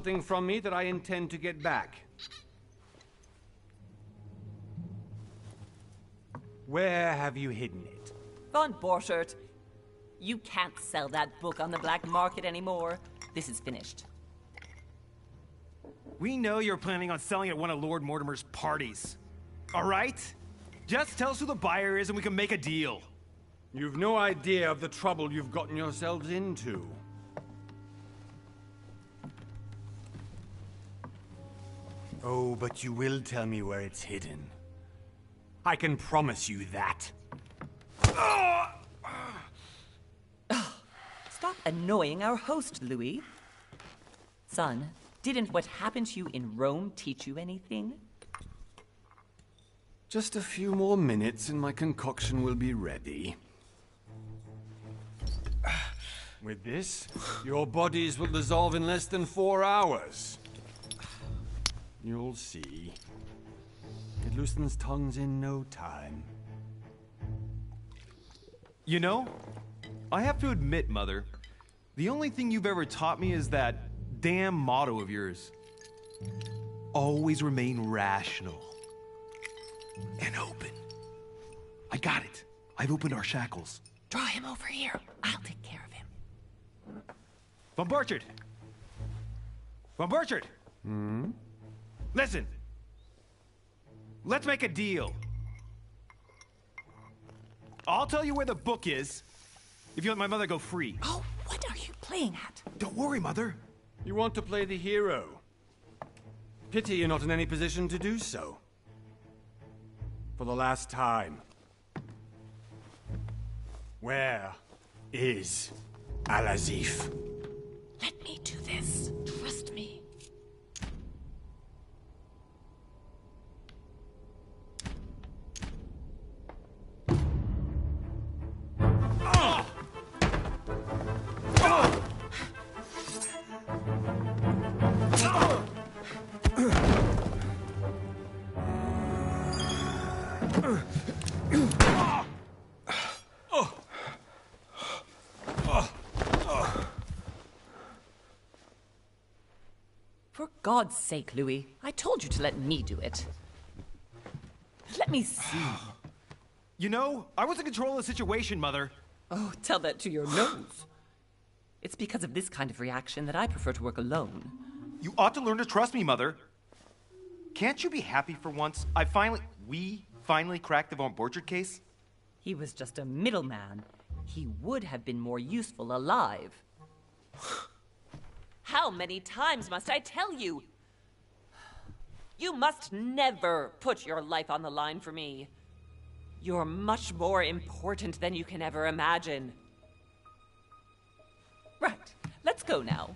something from me that I intend to get back. Where have you hidden it? Von Borchert, you can't sell that book on the black market anymore. This is finished. We know you're planning on selling at one of Lord Mortimer's parties. All right? Just tell us who the buyer is and we can make a deal. You've no idea of the trouble you've gotten yourselves into. Oh, but you will tell me where it's hidden. I can promise you that. Stop annoying our host, Louis. Son, didn't what happened to you in Rome teach you anything? Just a few more minutes and my concoction will be ready. With this, your bodies will dissolve in less than 4 hours. You'll see. It loosens tongues in no time. You know, I have to admit, Mother, the only thing you've ever taught me is that damn motto of yours. Always remain rational. And open. I got it. I've opened our shackles. Draw him over here. I'll take care of him. Von Borchert! Von Borchert! Listen. Let's make a deal. I'll tell you where the book is if you let my mother go free. Oh, what are you playing at? Don't worry, Mother. You want to play the hero. Pity you're not in any position to do so. For the last time. Where is Al-Azif? Let me do this. Trust me. For God's sake, Louis, I told you to let me do it. Let me see. You know, I was in control of the situation, Mother. Oh, tell that to your nose. It's because of this kind of reaction that I prefer to work alone. You ought to learn to trust me, Mother. Can't you be happy for once? We finally cracked the Von Borchert case? He was just a middleman. He would have been more useful alive. How many times must I tell you? You must never put your life on the line for me. You're much more important than you can ever imagine. Right, let's go now.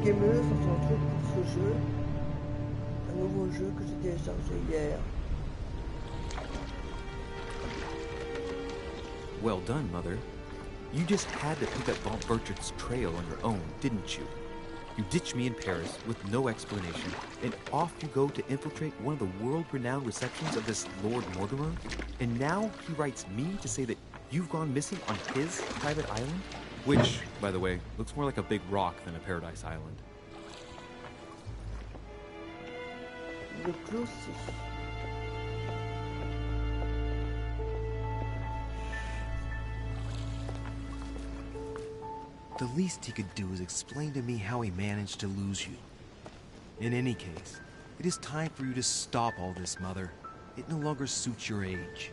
Gameux se sont trouvés pour ce jeu, un nouveau jeu que j'ai téléchargé hier. Well done, Mother. You just had to pick up Von Borchert's trail on your own, didn't you? You ditched me in Paris with no explanation, and off you go to infiltrate one of the world-renowned receptions of this Lord Mortimer? And now he writes me to say that you've gone missing on his private island? Which, by the way, looks more like a big rock than a paradise island. Le clocher. The least he could do is explain to me how he managed to lose you. In any case, It is time for you to stop all this, Mother. It no longer suits your age.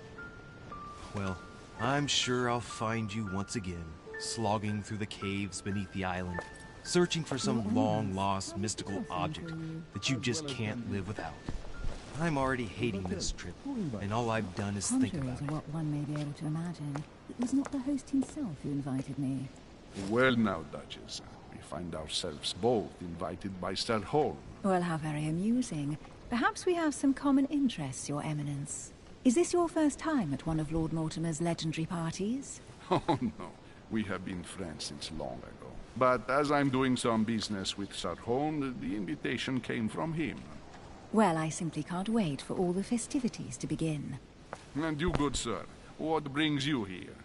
Well, I'm sure I'll find you once again, slogging through the caves beneath the island, searching for some long-lost mystical object that you just can't live without. I'm already hating this trip, and all I've done is think Contrary about to it. what one may be able to imagine, it was not the host himself who invited me. Well now, Duchess, we find ourselves both invited by Sir Holm. Well, how very amusing. Perhaps we have some common interests, Your Eminence. Is this your first time at one of Lord Mortimer's legendary parties? Oh no, we have been friends since long ago. But as I'm doing some business with Sir Holm, the invitation came from him. Well, I simply can't wait for all the festivities to begin. And you, good sir, what brings you here?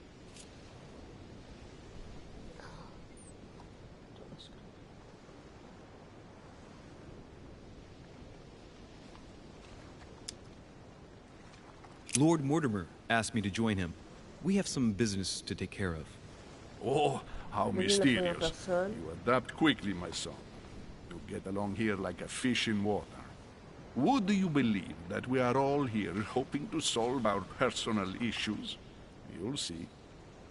Lord Mortimer asked me to join him. We have some business to take care of. Oh, how Imagine la mysterious. première personne. You adapt quickly, my son. You get along here like a fish in water. Would you believe that we are all here hoping to solve our personal issues? You'll see.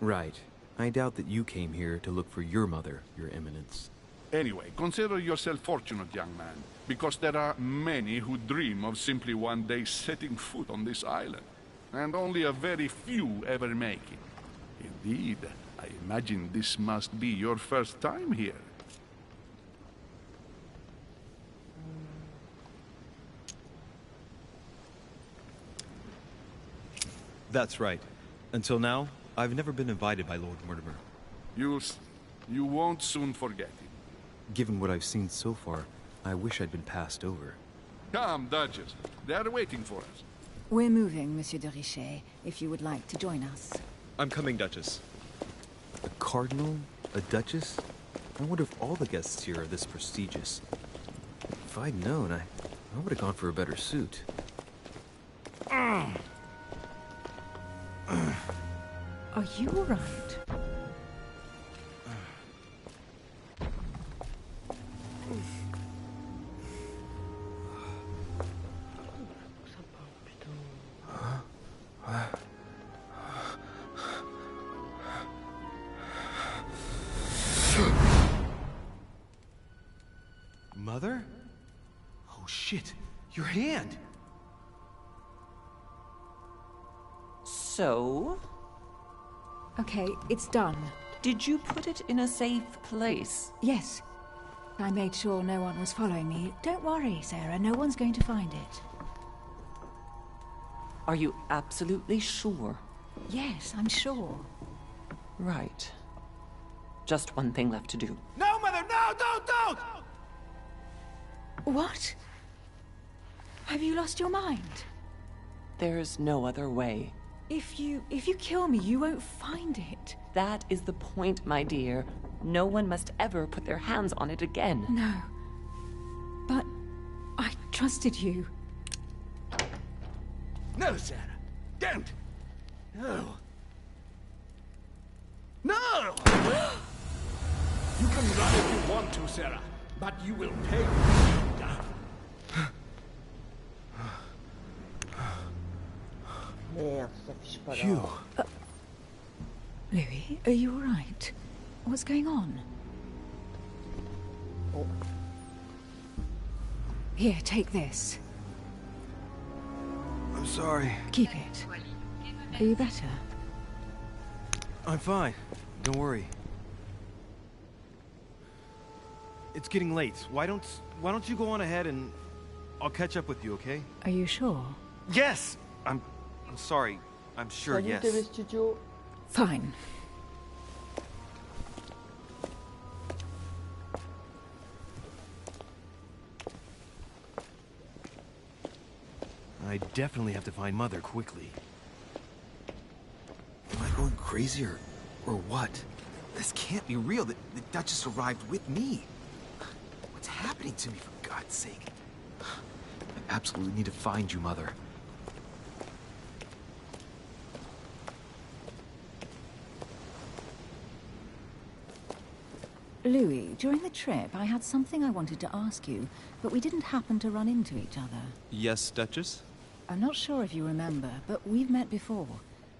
Right. I doubt that you came here to look for your mother, Your Eminence. Anyway, consider yourself fortunate, young man, because there are many who dream of simply one day setting foot on this island, and only a very few ever make it. Indeed, I imagine this must be your first time here. That's right. Until now, I've never been invited by Lord Mortimer. You won't soon forget it. Given what I've seen so far, I wish I'd been passed over. Come, Duchess. They are waiting for us. We're moving, Monsieur de Richet, if you would like to join us. I'm coming, Duchess. A cardinal? A duchess? I wonder if all the guests here are this prestigious. If I'd known, I would have gone for a better suit. Are you all right? Mother? Oh shit, your hand! So, Okay, it's done. did you put it in a safe place? Yes. I made sure no one was following me. Don't worry, Sarah, no one's going to find it. Are you absolutely sure? Yes, I'm sure. Right. Just one thing left to do. No, Mother, no, don't! What? Have you lost your mind? There's no other way. If you kill me, you won't find it. That is the point, my dear. No one must ever put their hands on it again. No. But I trusted you. No, Sarah. Don't. No. No! You can run if you want to, Sarah, but you will pay. Merde, ça fiche pas là. Phew. Louis, are you all right? What's going on? Oh. Here, take this. I'm sorry. Keep it. Are you better? I'm fine. Don't worry. It's getting late. Why don't you go on ahead and I'll catch up with you, okay? Are you sure? Yes! I'm sorry. I'm sure, Salut yes. TV Studio. Fine. I definitely have to find Mother quickly. Am I going crazy or what? This can't be real. The Duchess arrived with me. What's happening to me, for God's sake? I absolutely need to find you, Mother. Louis, during the trip, I had something I wanted to ask you, but we didn't happen to run into each other. Yes, Duchess? I'm not sure if you remember, but we've met before.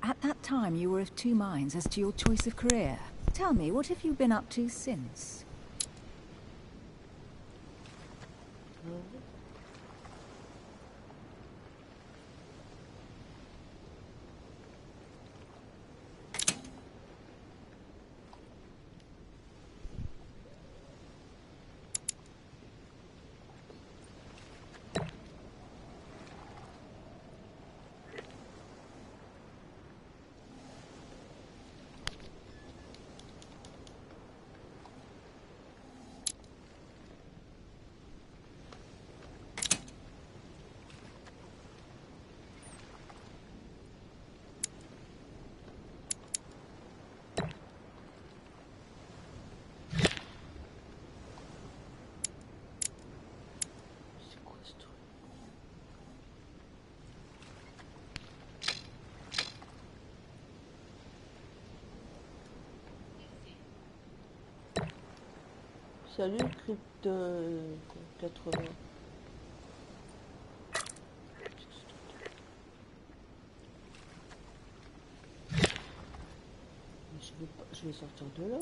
At that time, you were of two minds as to your choice of career. Tell me, what have you been up to since? Salut, Crypt 80. Je vais sortir de là.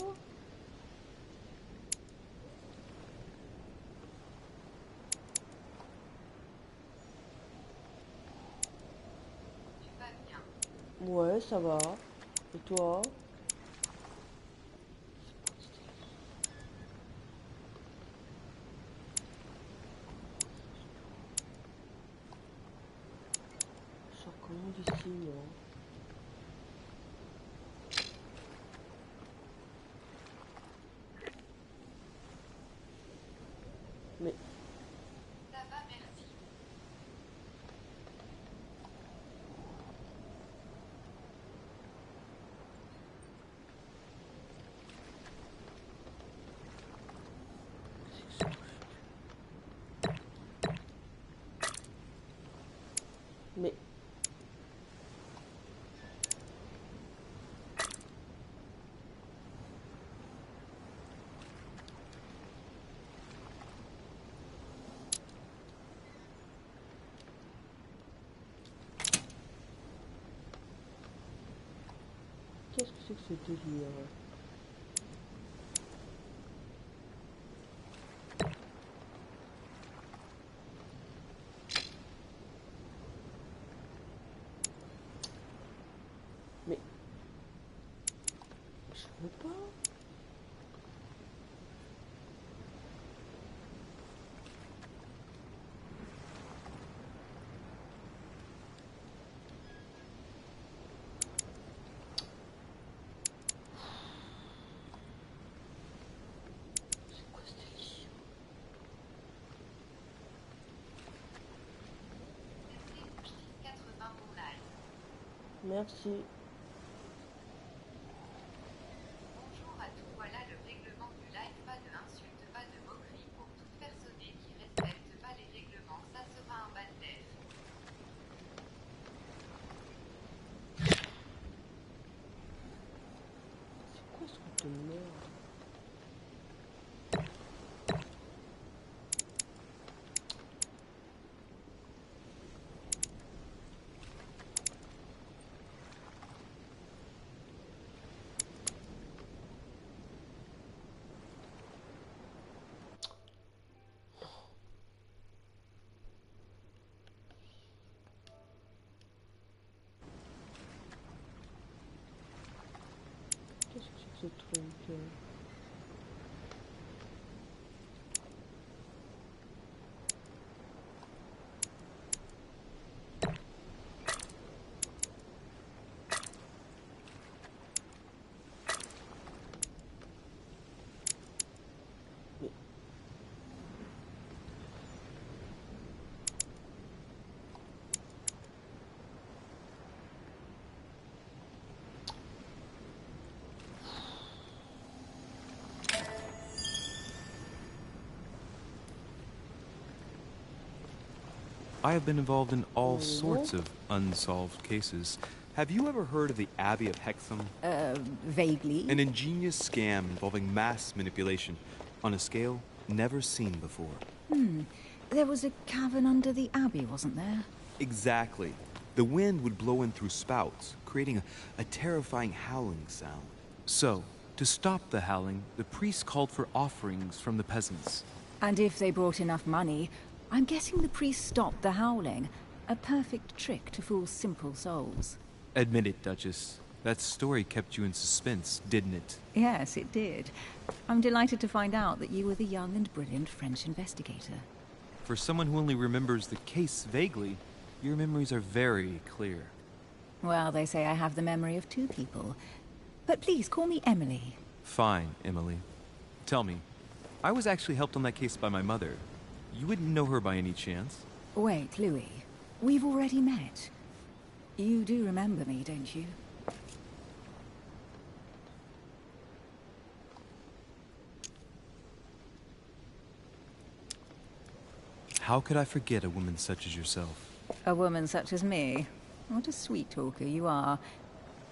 Ouais, ça va. Et toi? Je sors comment d'ici, moi? Mais... Ça va, merci. Mais... Qu'est-ce que c'est que ce délire? Mais... Je veux pas. C'est quoi ce délire? Merci, 80 pour live. Merci. Bonjour à tous, voilà le règlement du live. Pas de insultes, pas de moqueries pour toute personne qui respecte pas les règlements, ça sera un ban dev. C'est quoi ce truc de merde? Qu'est-ce que c'est que ce truc? Mais... I have been involved in all sorts of unsolved cases, Have you ever heard of the Abbey of Hexham? Vaguely. An ingenious scam involving mass manipulation on a scale never seen before. There was a cavern under the abbey, wasn't there? Exactly. The wind would blow in through spouts, creating a terrifying howling sound. So, to stop the howling, the priests called for offerings from the peasants. And if they brought enough money, I'm guessing the priest stopped the howling. A perfect trick to fool simple souls. Admit it, Duchess. That story kept you in suspense, didn't it? Yes, it did. I'm delighted to find out that you were the young and brilliant French investigator. For someone who only remembers the case vaguely, your memories are very clear. Well, they say I have the memory of two people. But please, call me Emily. Fine, Emily. Tell me, I was actually helped on that case by my mother. You wouldn't know her by any chance? Wait, Louis. We've already met. You do remember me, don't you? How could I forget a woman such as yourself? A woman such as me? What a sweet talker you are.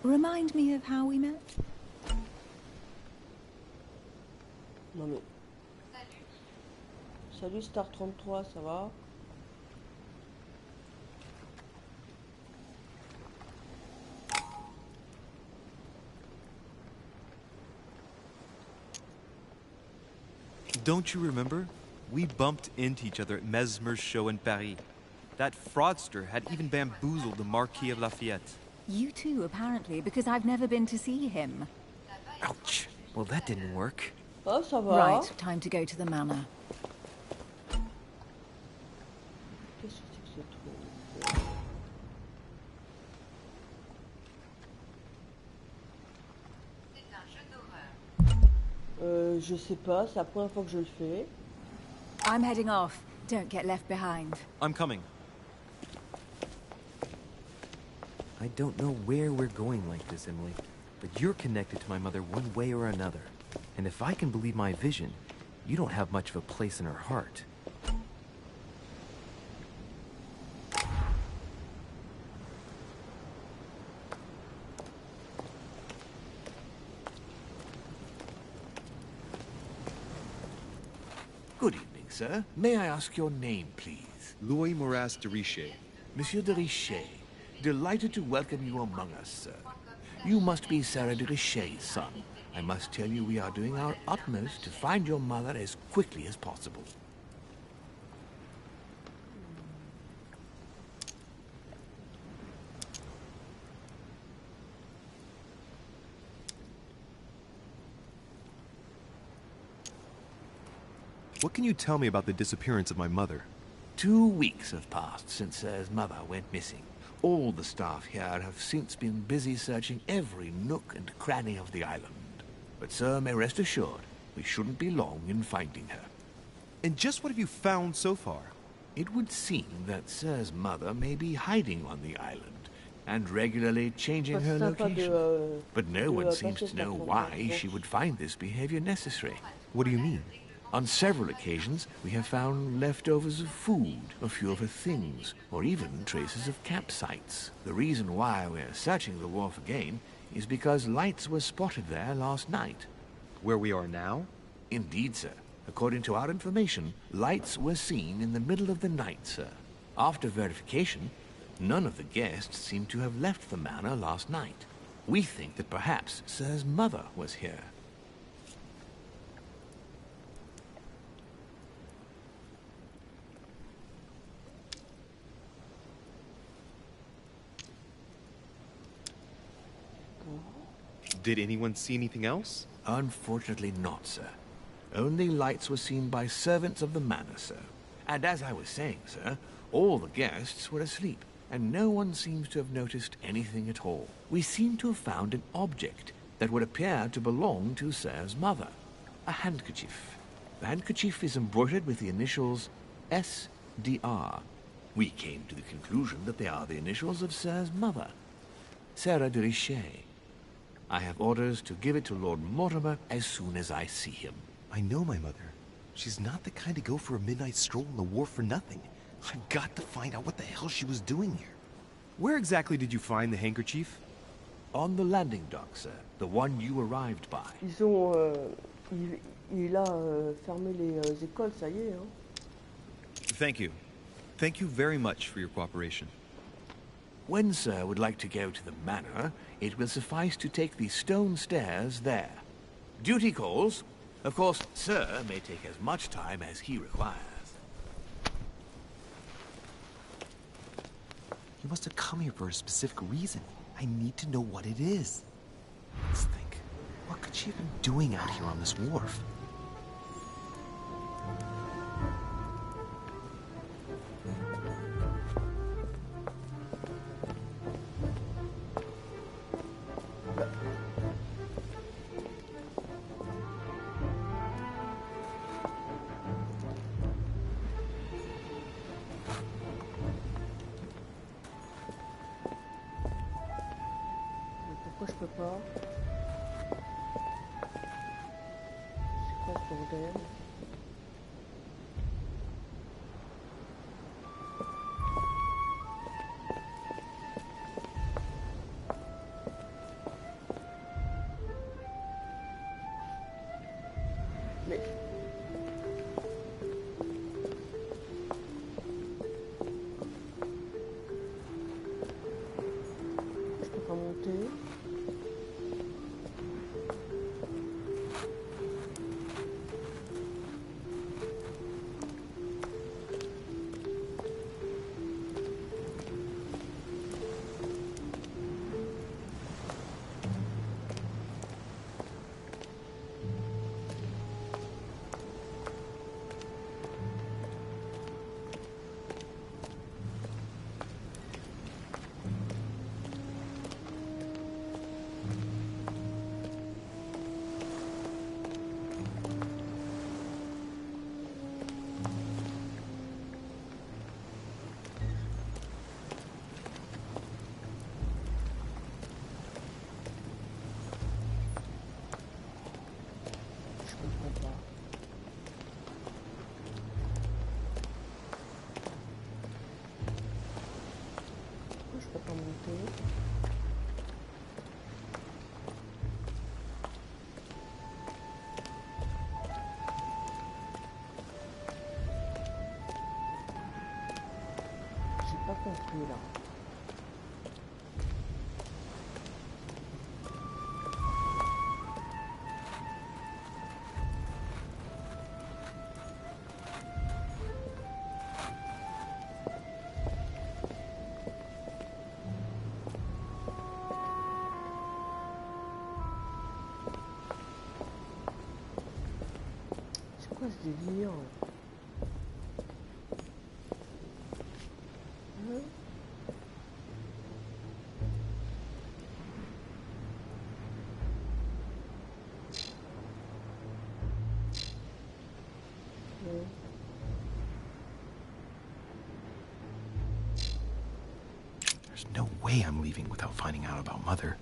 Remind me of how we met? Non mais... Salut Star 33, ça va? Don't you remember? We bumped into each other at Mesmer's show in Paris. That fraudster had even bamboozled the Marquis of Lafayette. You too, apparently, because I've never been to see him. Ouch. Well, that didn't work. Oh, ça va. Right, time to go to the manor. Qu'est-ce que c'est que ce truc? C'est un jeu d'horreur. Je sais pas, c'est la première fois que je le fais. I'm heading off. Don't get left behind. I'm coming. I don't know where we're going like this, Emily, but you're connected to my mother one way or another. And if I can believe my vision, you don't have much of a place in her heart. Good evening, sir. May I ask your name, please? Louis Moras de Richet. Monsieur de Richet. Delighted to welcome you among us, sir. You must be Sarah de Richet's son. I must tell you we are doing our utmost to find your mother as quickly as possible. What can you tell me about the disappearance of my mother? 2 weeks have passed since Sir's mother went missing. All the staff here have since been busy searching every nook and cranny of the island. But Sir may rest assured, we shouldn't be long in finding her. And just what have you found so far? It would seem that Sir's mother may be hiding on the island and regularly changing her location. But no one seems to know why she would find this behavior necessary. What do you mean? On several occasions, we have found leftovers of food, a few of her things, or even traces of campsites. The reason why we're searching the wharf again is because lights were spotted there last night. Where we are now? Indeed, sir. According to our information, lights were seen in the middle of the night, sir. After verification, none of the guests seem to have left the manor last night. We think that perhaps Sir's mother was here. Did anyone see anything else? Unfortunately not, sir. Only lights were seen by servants of the manor, sir. And as I was saying, sir, all the guests were asleep, and no one seems to have noticed anything at all. We seem to have found an object that would appear to belong to Sir's mother. A handkerchief. The handkerchief is embroidered with the initials SDR. We came to the conclusion that they are the initials of Sir's mother, Sarah de Richet. I have orders to give it to Lord Mortimer as soon as I see him. I know my mother. She's not the kind to go for a midnight stroll on the wharf for nothing. I've got to find out what the hell she was doing here. Where exactly did you find the handkerchief? On the landing dock, sir. The one you arrived by. Ils ont... il a fermé les écoles, ça y est. Hein. Thank you. Thank you very much for your cooperation. When sir would like to go to the manor, it will suffice to take the stone stairs there. Duty calls. Of course, sir may take as much time as he requires. You must have come here for a specific reason. I need to know what it is. Let's think. What could she have been doing out here on this wharf? Pourquoi je peux pas? C'est quoi ce bordel? Mais... Je peux pas monter. Je peux pas monter. J'ai pas compris là. C'est quoi ce délire? Hein? Ouais. There's no way I'm leaving without finding out about Mother.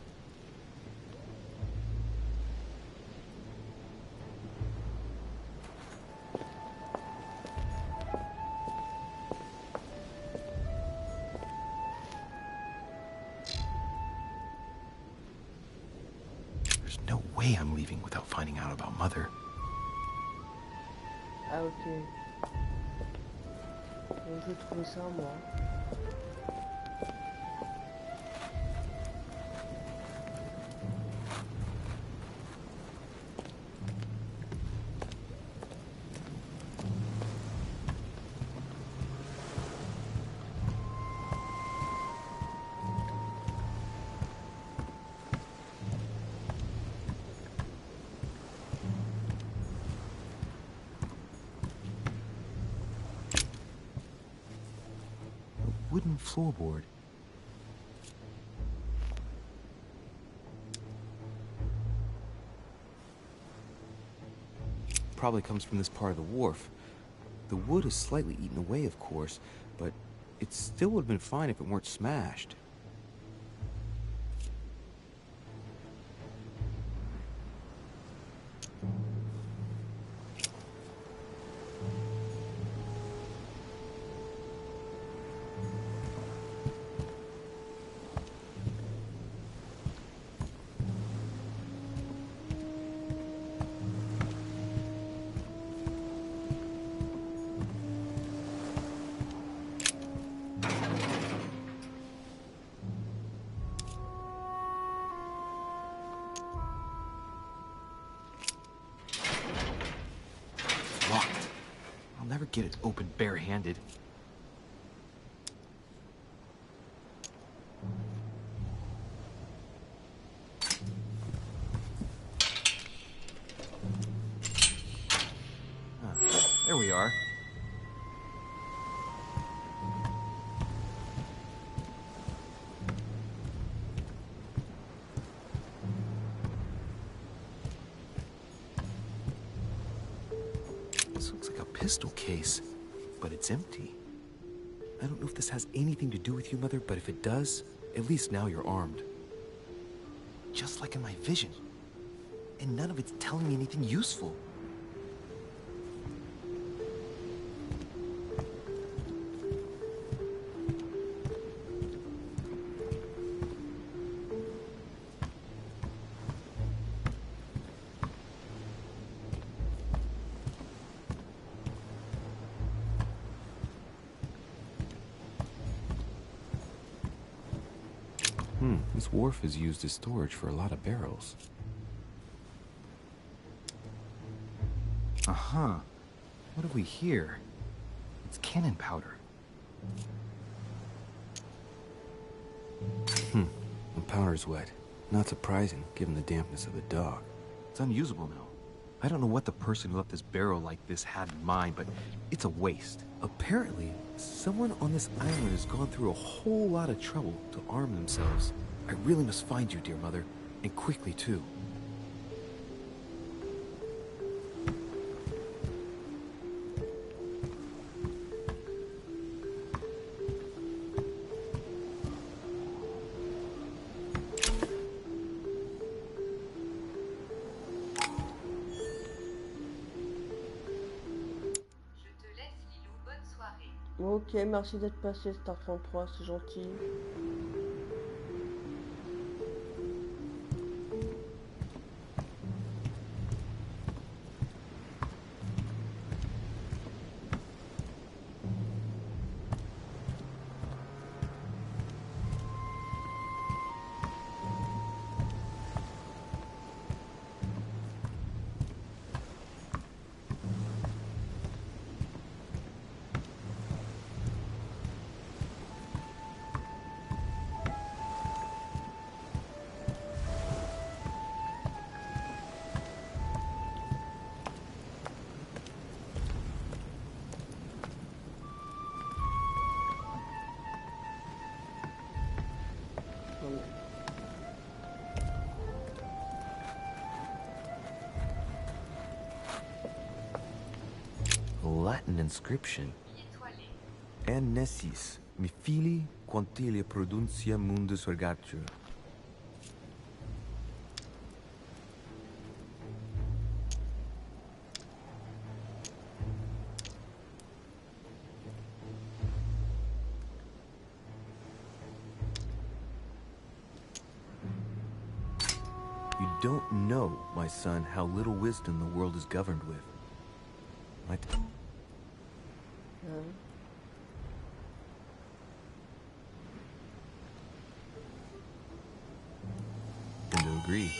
There's no way I'm leaving without finding out about Mother. Ah ok. Donc, je vais trouver ça moi. Wooden floorboard. Probably comes from this part of the wharf. The wood is slightly eaten away, of course, but it still would have been fine if it weren't smashed. get it open barehanded. There we are. This looks like a pistol case, but it's empty. I don't know if this has anything to do with you, Mother, but if it does, at least now you're armed. Just like in my vision. And none of it's telling me anything useful. This wharf is used as storage for a lot of barrels. Uh-huh. What have we here? It's cannon powder. The powder's wet. Not surprising, given the dampness of the dog. It's unusable now. I don't know what the person who left this barrel like this had in mind, but it's a waste. Apparently, someone on this island has gone through a whole lot of trouble to arm themselves. I really must find you, dear Mother, and quickly, too. Je te laisse, Lilou. Bonne soirée. Ok, merci d'être passé, Star 33, c'est gentil. Latin inscription. En nessis, mi fili quantilia produncia mundus vergatur. You don't know, my son, how little wisdom the world is governed with. Tend to agree.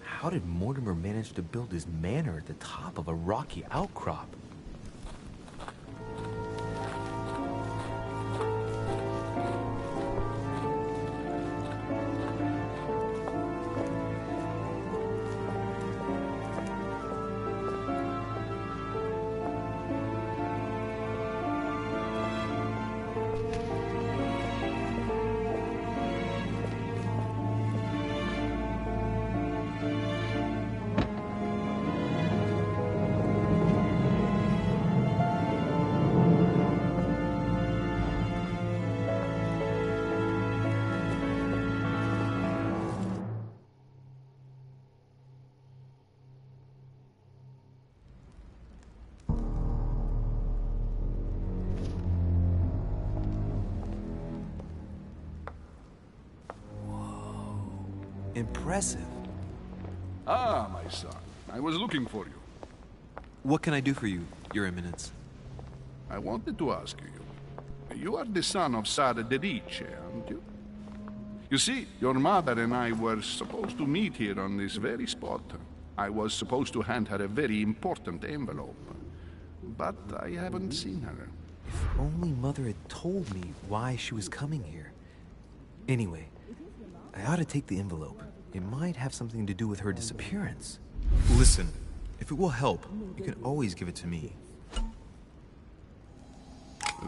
How did Mortimer manage to build his manor at the top of a rocky outcrop? Impressive. Ah, my son. I was looking for you. What can I do for you, Your Eminence? I wanted to ask you. You are the son of Sara de Riche, aren't you? You see, your mother and I were supposed to meet here on this very spot. I was supposed to hand her a very important envelope. But I haven't seen her. If only Mother had told me why she was coming here. Anyway, I ought to take the envelope. It might have something to do with her disappearance. Listen, if it will help, you can always give it to me.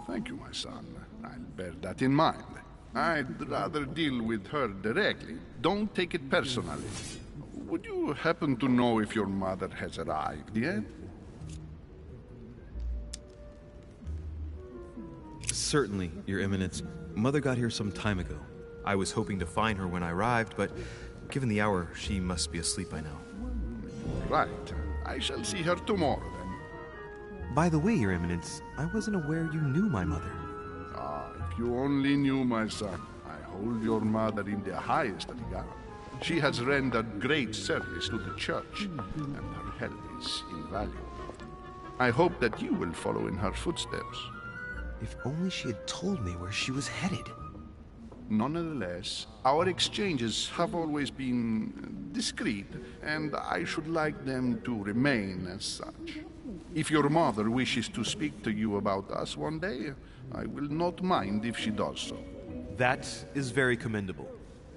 Thank you, my son. I'll bear that in mind. I'd rather deal with her directly. Don't take it personally. Would you happen to know if your mother has arrived yet? Certainly, Your Eminence. Mother got here some time ago. I was hoping to find her when I arrived, but given the hour, she must be asleep by now. Right. I shall see her tomorrow, then. By the way, Your Eminence, I wasn't aware you knew my mother. Ah, if you only knew, my son. I hold your mother in the highest regard. She has rendered great service to the church, and her help is invaluable. I hope that you will follow in her footsteps. If only she had told me where she was headed. Nonetheless, our exchanges have always been discreet, and I should like them to remain as such. If your mother wishes to speak to you about us one day, I will not mind if she does so. That is very commendable.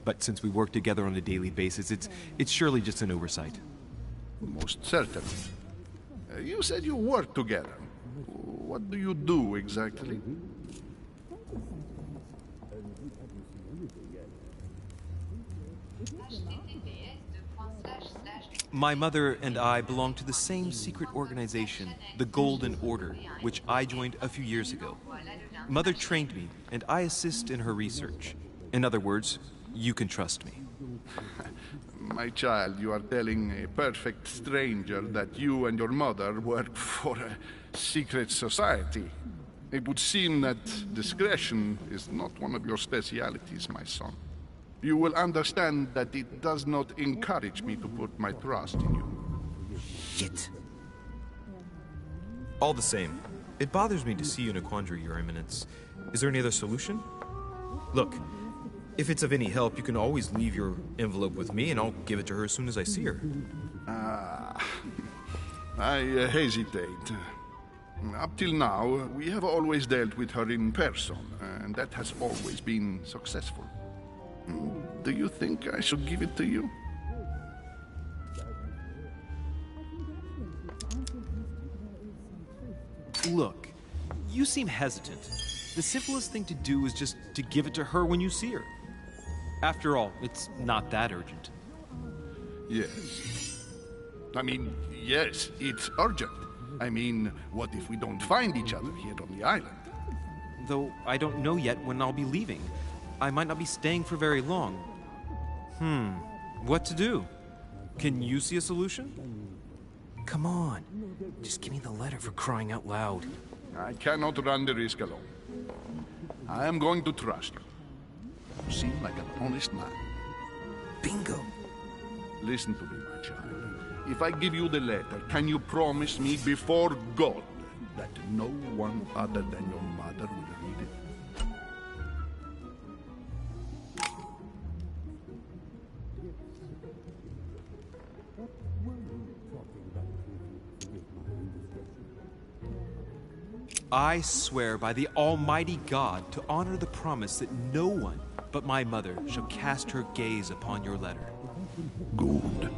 But since we work together on a daily basis, it's surely just an oversight. Most certainly. You said you work together. What do you do exactly? My mother and I belong to the same secret organization, the Golden Order, which I joined a few years ago. Mother trained me, and I assist in her research. In other words, you can trust me. My child, you are telling a perfect stranger that you and your mother work for a secret society. It would seem that discretion is not one of your specialities, my son. You will understand that it does not encourage me to put my trust in you. Shit. All the same, it bothers me to see you in a quandary, Your Eminence. Is there any other solution? Look, if it's of any help, you can always leave your envelope with me and I'll give it to her as soon as I see her. I hesitate. Up till now, we have always dealt with her in person, and that has always been successful. Do you think I should give it to you? Look, you seem hesitant. The simplest thing to do is just to give it to her when you see her. After all, it's not that urgent. Yes. I mean, yes, it's urgent. I mean, what if we don't find each other here on the island? Though I don't know yet when I'll be leaving. I might not be staying for very long. What to do? Can you see a solution? Come on, just give me the letter for crying out loud. I cannot run the risk alone. I am going to trust you. You seem like an honest man. Bingo. Listen to me, my child. If I give you the letter, can you promise me before God that no one other than your mother will read it? I swear by the Almighty God to honor the promise that no one but my mother shall cast her gaze upon your letter. Good.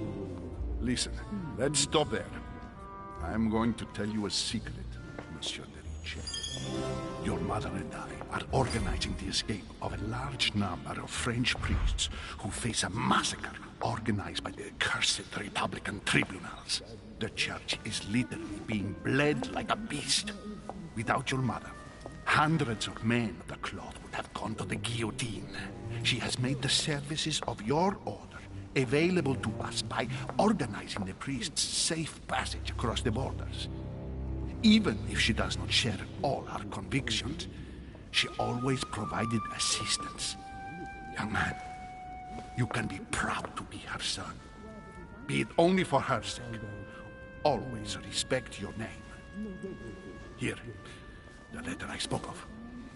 Listen, let's stop there. I'm going to tell you a secret, Monsieur de Riche. Your mother and I are organizing the escape of a large number of French priests who face a massacre organized by the accursed Republican tribunals. The church is literally being bled like a beast. Without your mother, hundreds of men of the cloth would have gone to the guillotine. She has made the services of your order available to us by organizing the priests' safe passage across the borders. Even if she does not share all our convictions, she always provided assistance. Young man, you can be proud to be her son. Be it only for her sake. Always respect your name. Here, the letter I spoke of.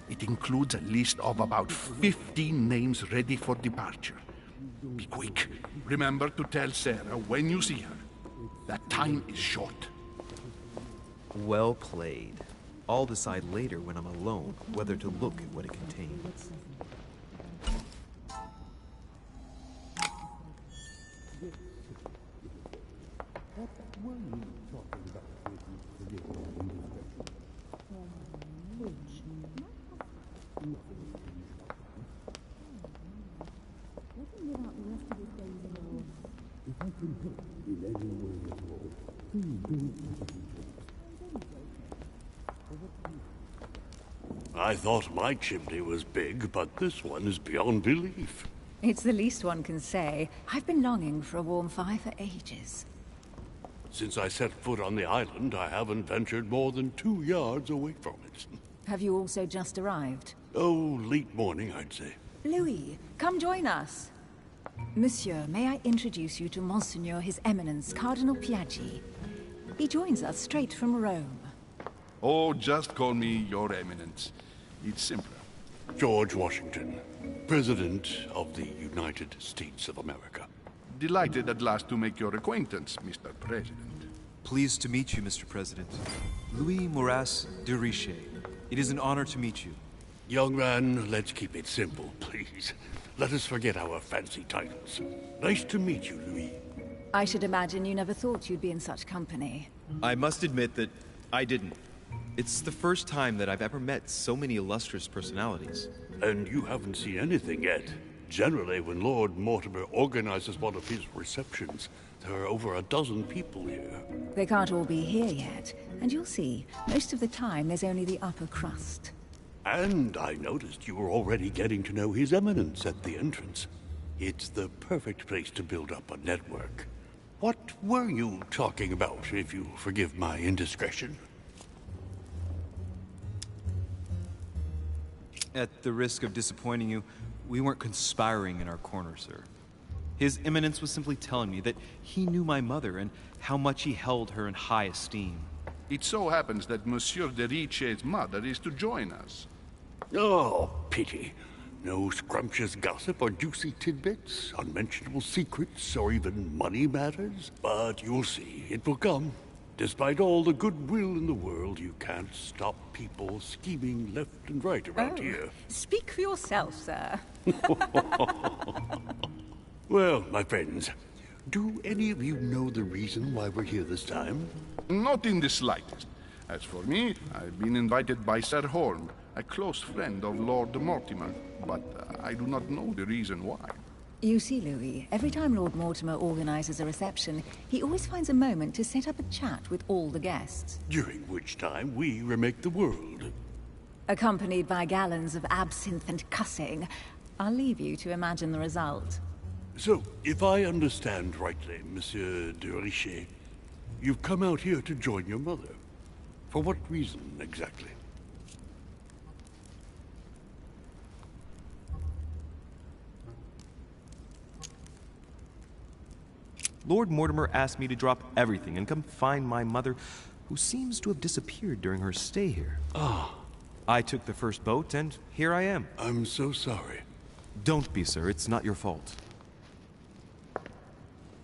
It includes a list of about 15 names ready for departure. Be quick. Remember to tell Sarah when you see her that time is short. Well played. I'll decide later when I'm alone whether to look at what it contains. I thought my chimney was big, but this one is beyond belief. It's the least one can say. I've been longing for a warm fire for ages. Since I set foot on the island, I haven't ventured more than 2 yards away from it. Have you also just arrived? Oh, late morning, I'd say. Louis, come join us. Monsieur, may I introduce you to Monseigneur His Eminence, Cardinal Piaggi. He joins us straight from Rome. Oh, just call me Your Eminence. It's simpler. George Washington, President of the United States of America. Delighted at last to make your acquaintance, Mr. President. Pleased to meet you, Mr. President. Louis Moras de Riche. It is an honor to meet you. Young man, let's keep it simple, please. Let us forget our fancy titles. Nice to meet you, Louis. I should imagine you never thought you'd be in such company. I must admit that I didn't. It's the first time that I've ever met so many illustrious personalities. And you haven't seen anything yet. Generally, when Lord Mortimer organizes one of his receptions, there are over a dozen people here. They can't all be here yet, and you'll see, most of the time there's only the upper crust. And I noticed you were already getting to know His Eminence at the entrance. It's the perfect place to build up a network. What were you talking about, if you forgive my indiscretion? At the risk of disappointing you, we weren't conspiring in our corner, sir. His Eminence was simply telling me that he knew my mother and how much he held her in high esteem. It so happens that Monsieur de Riche's mother is to join us. Oh, pity. No scrumptious gossip or juicy tidbits, unmentionable secrets, or even money matters. But you'll see, it will come. Despite all the goodwill in the world, you can't stop people scheming left and right around here. Speak for yourself, sir. Well, my friends, do any of you know the reason why we're here this time? Not in the slightest. As for me, I've been invited by Sir Horn, a close friend of Lord Mortimer, but I do not know the reason why. You see, Louis, every time Lord Mortimer organizes a reception, he always finds a moment to set up a chat with all the guests. During which time we remake the world. Accompanied by gallons of absinthe and cussing. I'll leave you to imagine the result. So, if I understand rightly, Monsieur de Riche, you've come out here to join your mother. For what reason, exactly? Lord Mortimer asked me to drop everything and come find my mother, who seems to have disappeared during her stay here. Ah. I took the first boat, and here I am. I'm so sorry. Don't be, sir. It's not your fault.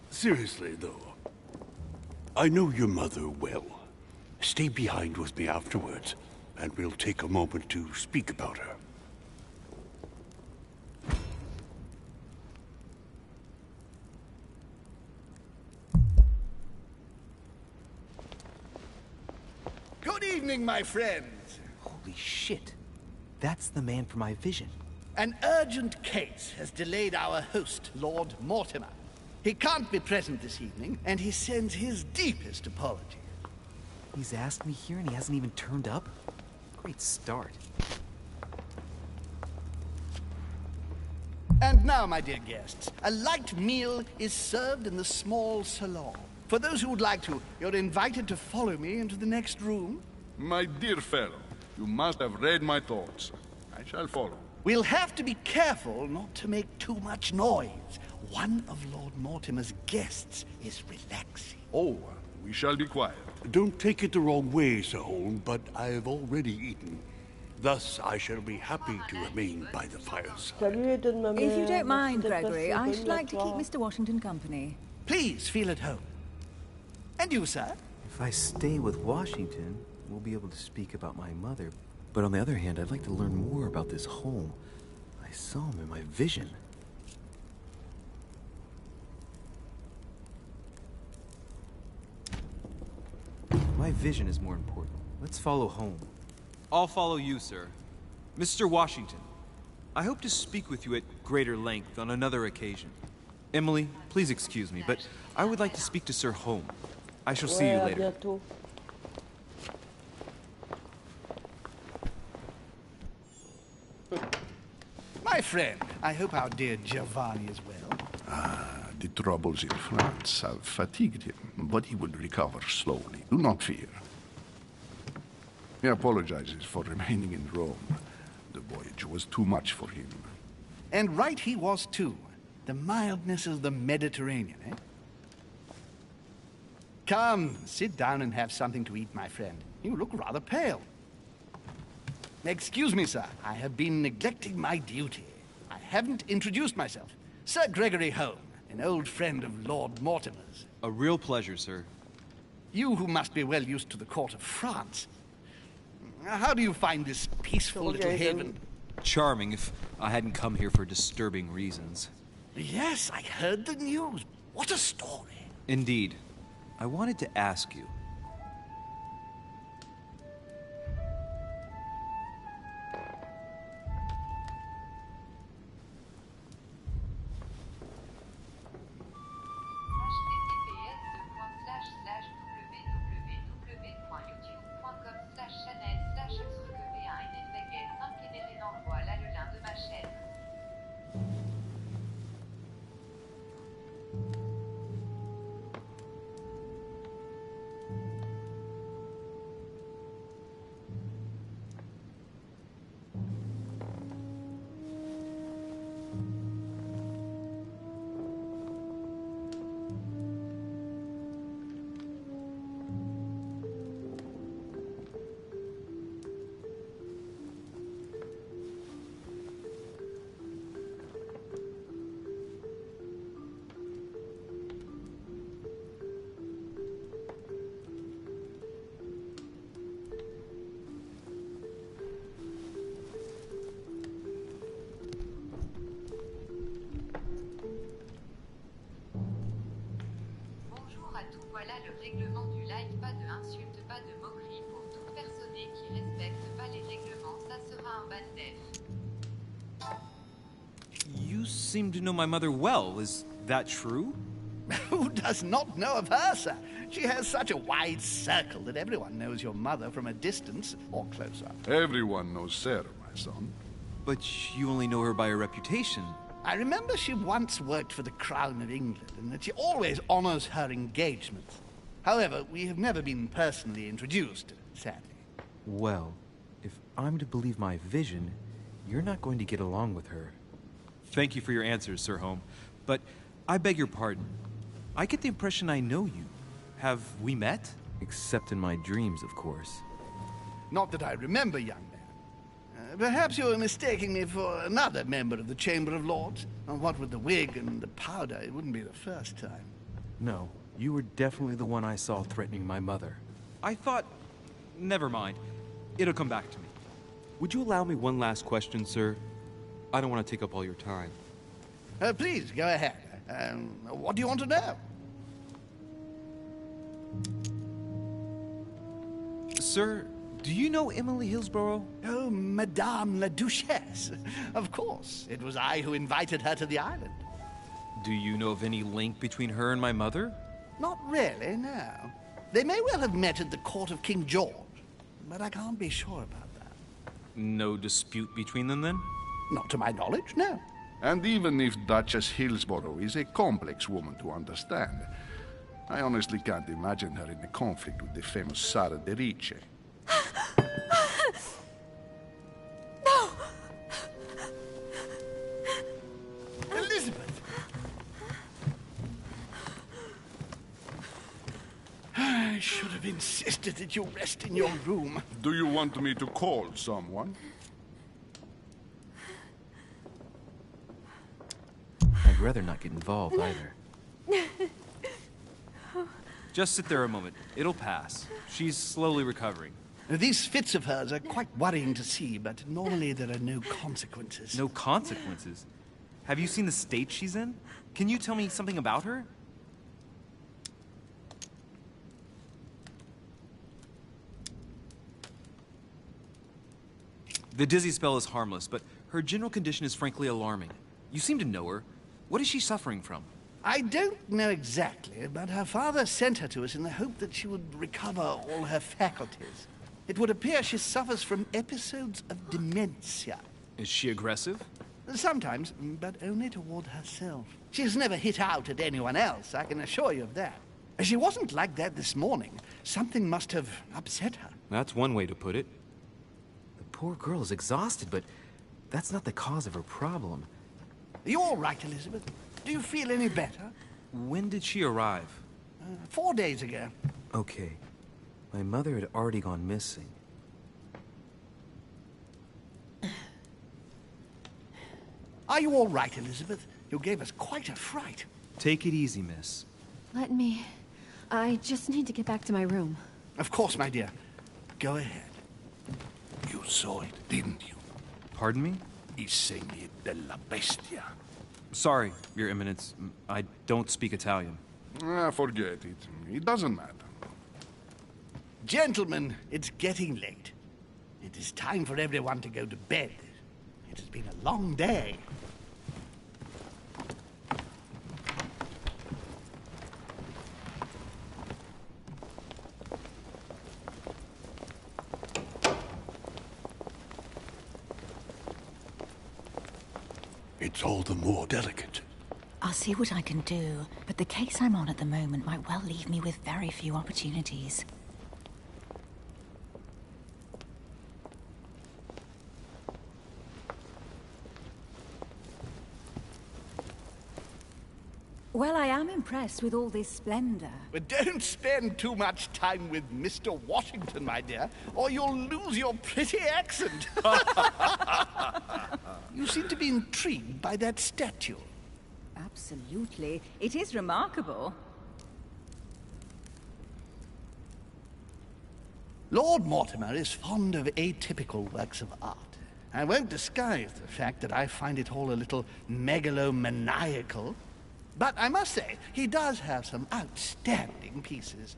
Seriously, though, I know your mother well. Stay behind with me afterwards, and we'll take a moment to speak about her. Good evening, my friends. Holy shit. That's the man from my vision. An urgent case has delayed our host, Lord Mortimer. He can't be present this evening, and he sends his deepest apologies. He's asked me here and he hasn't even turned up? Great start. And now, my dear guests, a light meal is served in the small salon. For those who would like to, you're invited to follow me into the next room. My dear fellow, you must have read my thoughts. I shall follow. We'll have to be careful not to make too much noise. one of Lord Mortimer's guests is relaxing. Oh, we shall be quiet. Don't take it the wrong way, Sir Holm, but I have already eaten. Thus, I shall be happy to remain by the fireside. Salut, donne-moi If you mes- don't mind, merci d'être Gregory, passé, I bonne should like to keep soirée. Mr. Washington company. Please feel at home. And you, sir? If I stay with Washington, we'll be able to speak about my mother. But on the other hand, I'd like to learn more about this home. I saw him in my vision. My vision is more important. Let's follow home. I'll follow you, sir. Mr. Washington, I hope to speak with you at greater length on another occasion. Emily, please excuse me, but I would like to speak to Sir Holm. I shall see you Ouais, à later. bientôt. My friend, I hope our dear Giovanni is well. The troubles in France have fatigued him, but he will recover slowly. Do not fear. He apologizes for remaining in Rome. The voyage was too much for him. And right he was, too. The mildness of the Mediterranean, eh? Come, sit down and have something to eat, my friend. You look rather pale. Excuse me, sir. I have been neglecting my duty. I haven't introduced myself. Sir Gregory Holm, an old friend of Lord Mortimer's. A real pleasure, sir. You who must be well used to the court of France. How do you find this peaceful little haven? Charming if I hadn't come here for disturbing reasons. Yes, I heard the news. What a story. Indeed. I wanted to ask you. Bonjour à tous, voilà le règlement du live, pas de insultes, pas de moqueries pour toute personne qui respecte pas les règlements, ça sera un ban def. You seem to know my mother well. Is that true? Who does not know of her, sir? She has such a wide circle that everyone knows your mother from a distance or close up. Everyone knows Sarah, my son. But you only know her by her reputation. I remember she once worked for the Crown of England and that she always honors her engagements. However, we have never been personally introduced, sadly. Well, if I'm to believe my vision, you're not going to get along with her. Thank you for your answers, Sir Holm. But I beg your pardon. I get the impression I know you. Have we met? Except in my dreams, of course. Not that I remember, young man. Perhaps you are mistaking me for another member of the Chamber of Lords. What with the wig and the powder, it wouldn't be the first time. No, you were definitely the one I saw threatening my mother. I thought... Never mind. It'll come back to me. Would you allow me one last question, sir? I don't want to take up all your time. Please, go ahead. What do you want to know? Sir, do you know Emily Hillsborough? Oh, Madame la Duchesse. Of course. It was I who invited her to the island. Do you know of any link between her and my mother? Not really, no. They may well have met at the court of King George, but I can't be sure about that. No dispute between them, then? Not to my knowledge, no. And even if Duchess Hillsborough is a complex woman to understand, I honestly can't imagine her in a conflict with the famous Sara de Rice. No! Elizabeth! I should have insisted that you rest in your room. Do you want me to call someone? I'd rather not get involved either. Just sit there a moment. It'll pass. She's slowly recovering. These fits of hers are quite worrying to see, but normally there are no consequences. No consequences? Have you seen the state she's in? Can you tell me something about her? The dizzy spell is harmless, but her general condition is frankly alarming. You seem to know her. What is she suffering from? I don't know exactly, but her father sent her to us in the hope that she would recover all her faculties. It would appear she suffers from episodes of dementia. Is she aggressive? Sometimes, but only toward herself. She has never hit out at anyone else, I can assure you of that. She wasn't like that this morning. Something must have upset her. That's one way to put it. The poor girl is exhausted, but that's not the cause of her problem. Are you all right, Elizabeth? Do you feel any better? When did she arrive? 4 days ago. Okay. My mother had already gone missing. Are you all right, Elizabeth? You gave us quite a fright. Take it easy, miss. Let me... I just need to get back to my room. Of course, my dear. Go ahead. You saw it, didn't you? Pardon me? I segni della bestia. Sorry, Your Eminence. I don't speak Italian. Forget it. It doesn't matter. Gentlemen, it's getting late. It is time for everyone to go to bed. It has been a long day. It's all the more delicate. I'll see what I can do, but the case I'm on at the moment might well leave me with very few opportunities. Well, I am impressed with all this splendor. But don't spend too much time with Mr. Washington, my dear, or you'll lose your pretty accent. You seem to be intrigued by that statue. Absolutely. It is remarkable. Lord Mortimer is fond of atypical works of art. I won't disguise the fact that I find it all a little megalomaniacal. But I must say, he does have some outstanding pieces.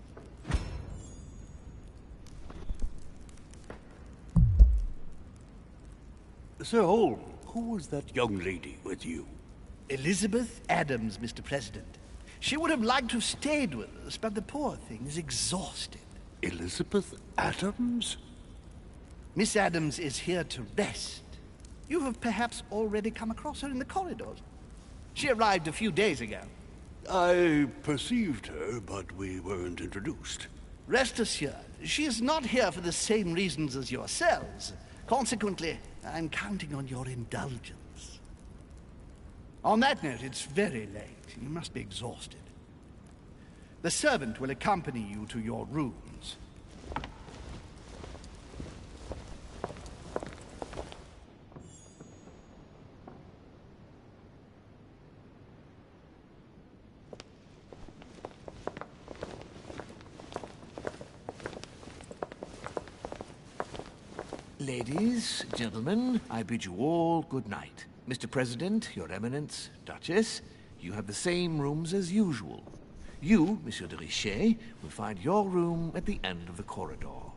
Sir Holm, who was that young lady with you? Elizabeth Adams, Mr. President. She would have liked to have stayed with us, but the poor thing is exhausted. Elizabeth Adams? Miss Adams is here to rest. You have perhaps already come across her in the corridors. She arrived a few days ago. I perceived her, but we weren't introduced. Rest assured, she is not here for the same reasons as yourselves. Consequently, I'm counting on your indulgence. On that note, it's very late. You must be exhausted. The servant will accompany you to your rooms. Ladies, gentlemen, I bid you all good night. Mr. President, Your Eminence, Duchess, you have the same rooms as usual. You, Monsieur de Richet, will find your room at the end of the corridor.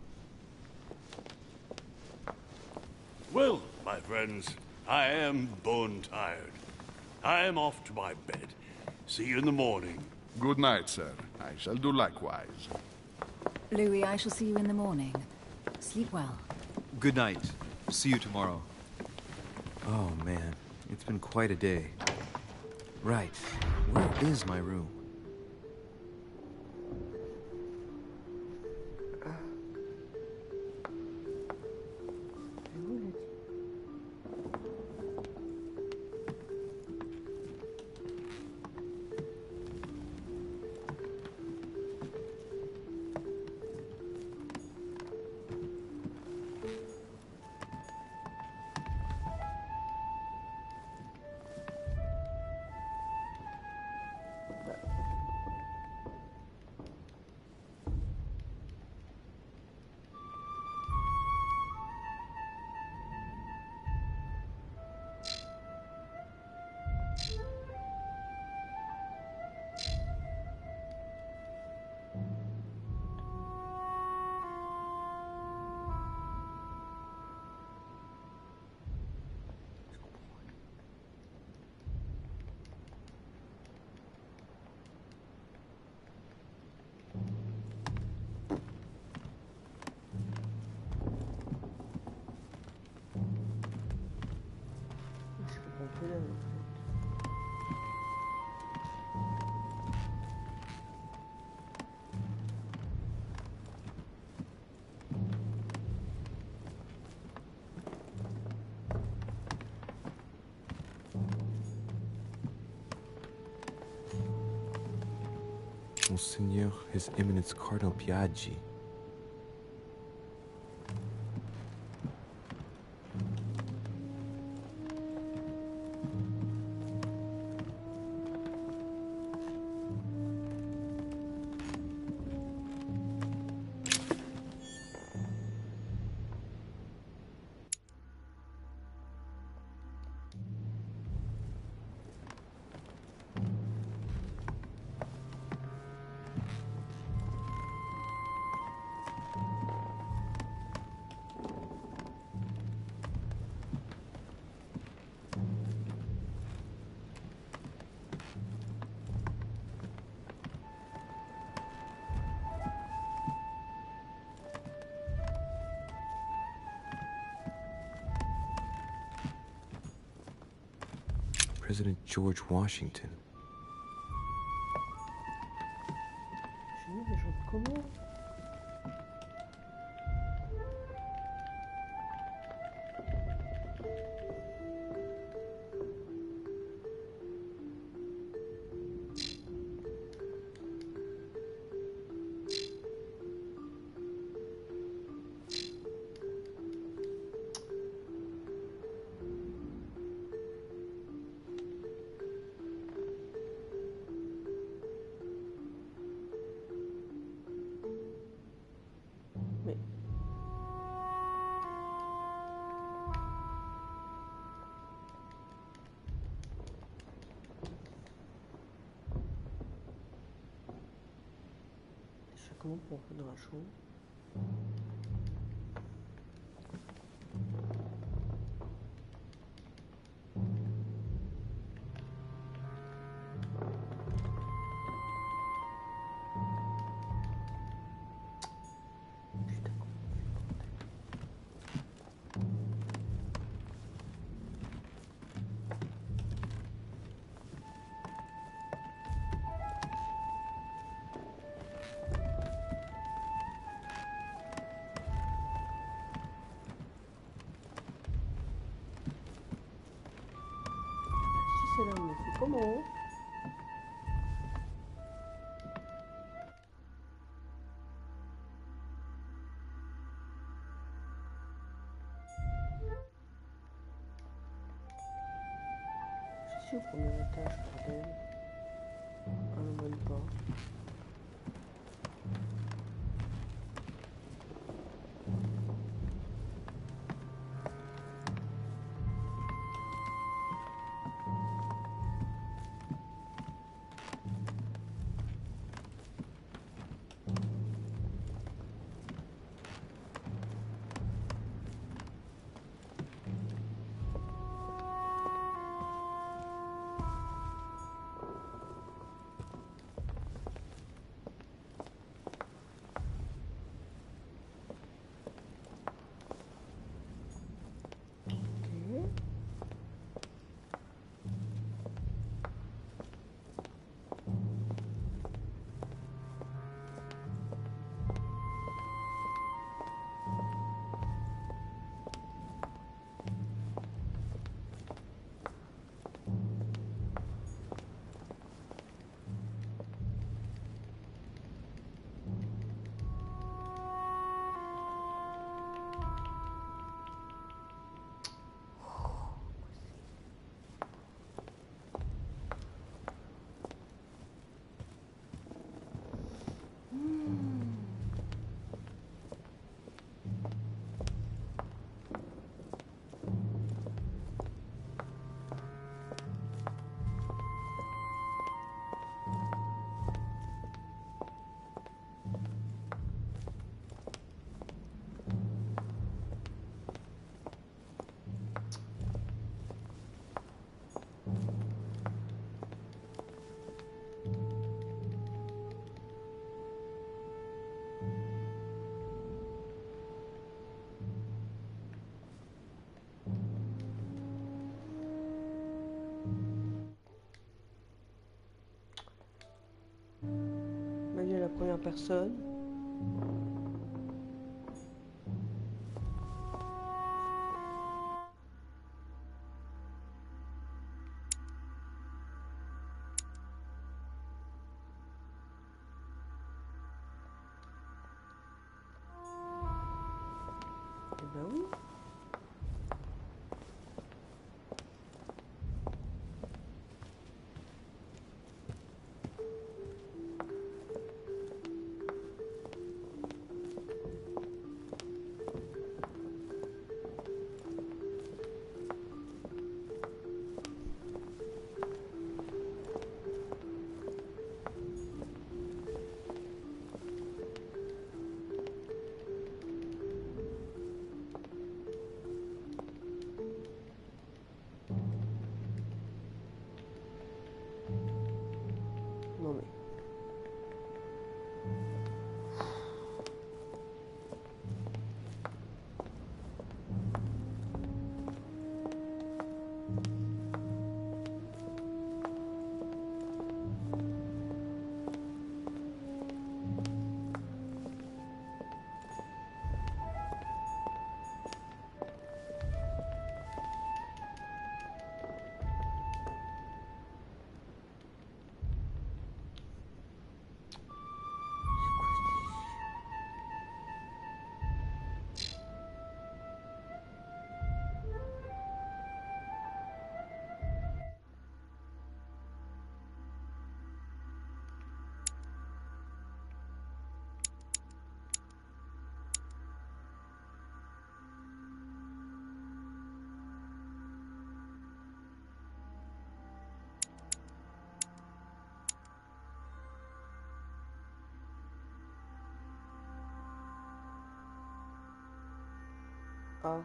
Well, my friends, I am bone tired. I am off to my bed. See you in the morning. Good night, sir. I shall do likewise. Louis, I shall see you in the morning. Sleep well. Good night. See you tomorrow. Oh, man. It's been quite a day. Right. Where is my room? appelé en fait. Monseigneur, His Eminence Cardinal Piaggi. President George Washington. J'ai mis des gens comment? Mais... Je sais comment pour faire de la chose. Si c'est là, mais c'est comment? Je suis au premier étage, bordel. Ah non, même pas. personne. Eh ben oui. Non mais... Ah.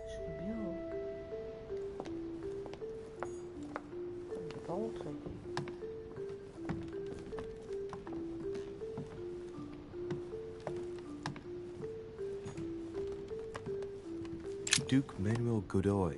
Je veux bien. On peut pas rentrer. Duke Manuel Godoy.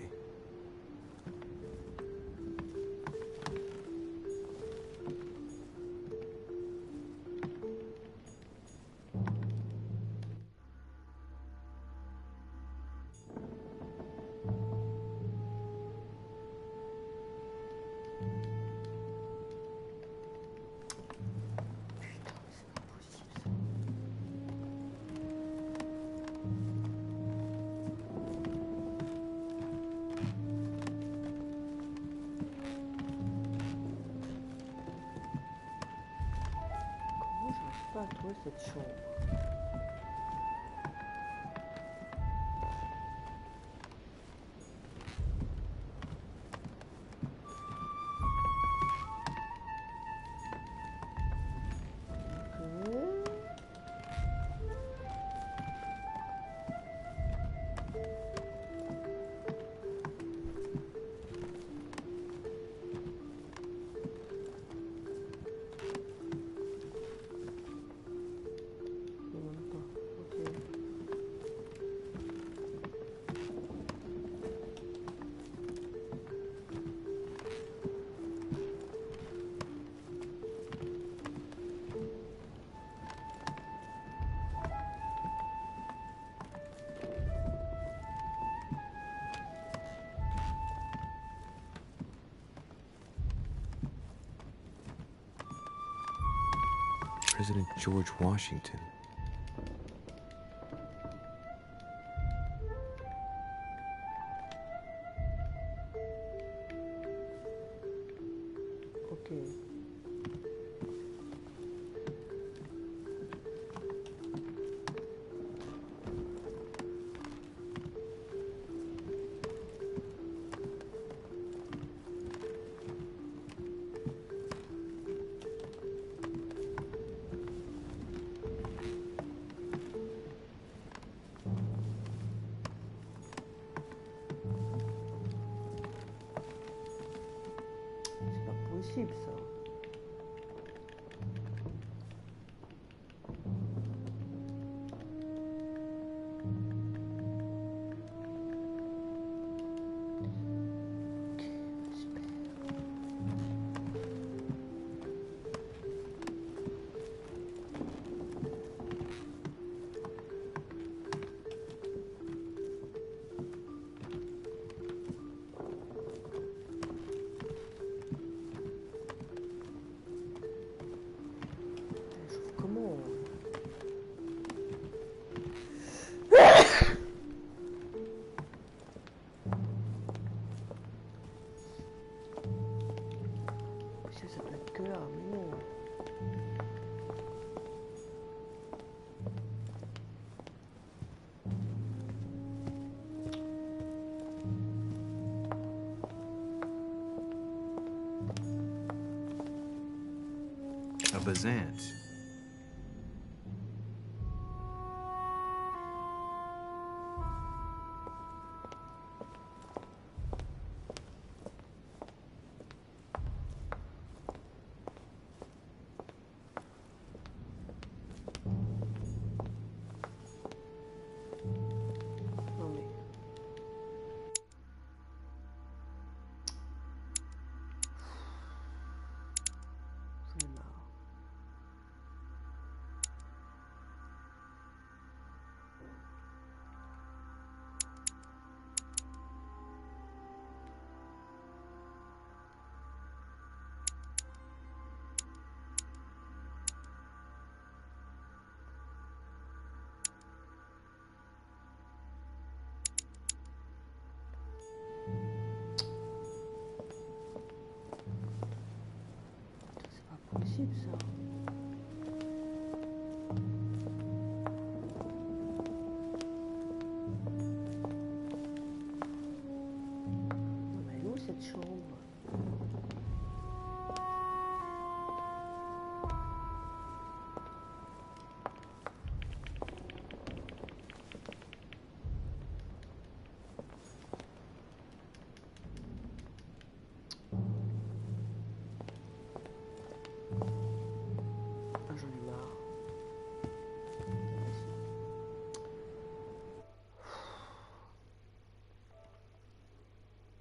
Comment j'arrive pas à trouver cette chambre? President George Washington. Ok. C'est pas possible ça. là, mais non. A Bazant. Non mais... J'en ai marre. C'est pas possible ça.